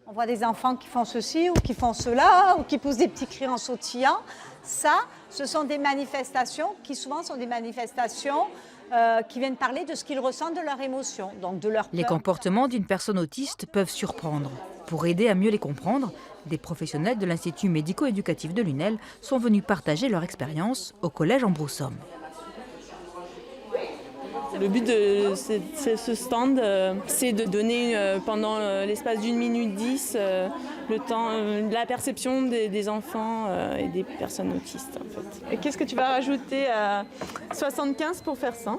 On voit des enfants qui font ceci ou qui font cela ou qui poussent des petits cris en sautillant. Ça, ce sont des manifestations qui souvent sont des manifestations qui viennent parler de ce qu'ils ressentent, de leurs émotions, donc de leur peur. Les comportements d'une personne autiste peuvent surprendre. Pour aider à mieux les comprendre, des professionnels de l'Institut médico-éducatif de Lunel sont venus partager leur expérience au collège Ambroussomme. Le but de ce stand, c'est de donner pendant l'espace d'1 minute 10 le temps, la perception des enfants et des personnes autistes. En fait. Et qu'est-ce que tu vas rajouter à 75 pour faire ça?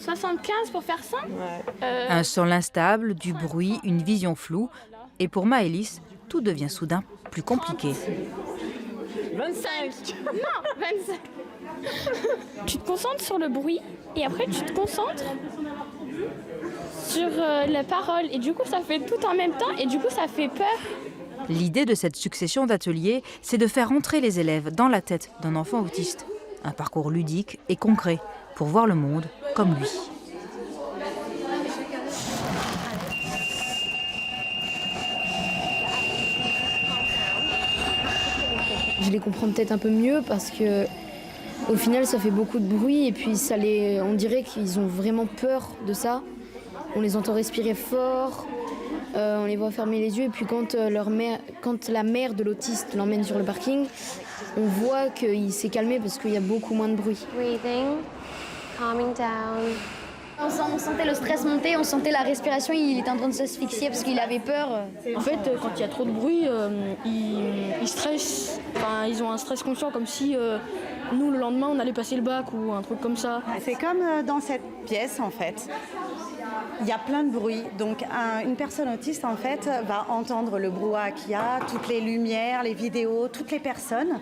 75 pour faire ça? Ouais. Un sol instable, du bruit, une vision floue. Et pour Maëlys, tout devient soudain plus compliqué. 25. Non, 25. Tu te concentres sur le bruit et après tu te concentres sur la parole. Et du coup, ça fait tout en même temps et du coup, ça fait peur. L'idée de cette succession d'ateliers, c'est de faire entrer les élèves dans la tête d'un enfant autiste. Un parcours ludique et concret pour voir le monde comme lui. Je les comprends peut-être un peu mieux parce que au final ça fait beaucoup de bruit et puis on dirait qu'ils ont vraiment peur de ça. On les entend respirer fort, on les voit fermer les yeux et puis quand la mère de l'autiste l'emmène sur le parking, on voit qu'il s'est calmé parce qu'il y a beaucoup moins de bruit. Breathing, calming down. On sentait le stress monter, on sentait la respiration, il était en train de s'asphyxier parce qu'il avait peur. En fait, quand il y a trop de bruit, ils stressent. Enfin, ils ont un stress conscient comme si nous, le lendemain, on allait passer le bac ou un truc comme ça. C'est comme dans cette pièce, en fait. Il y a plein de bruit. Donc, une personne autiste, en fait, va entendre le brouhaha qu'il y a, toutes les lumières, les vidéos, toutes les personnes.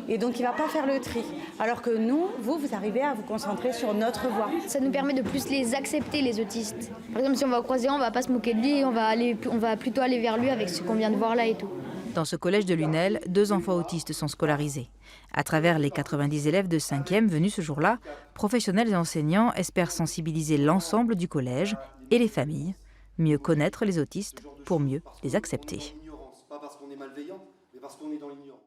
Et donc, il ne va pas faire le tri. Alors que nous, vous arrivez à vous concentrer sur notre voix. Ça nous permet de plus les accepter, les autistes. Par exemple, si on va au croisement, on ne va pas se moquer de lui, on va plutôt aller vers lui avec ce qu'on vient de voir là et tout. Dans ce collège de Lunel, 2 enfants autistes sont scolarisés. À travers les 90 élèves de 5e venus ce jour-là, professionnels et enseignants espèrent sensibiliser l'ensemble du collège et les familles, mieux connaître les autistes pour mieux les accepter. Pas parce qu'on est malveillant, mais parce qu'on est dans l'ignorance.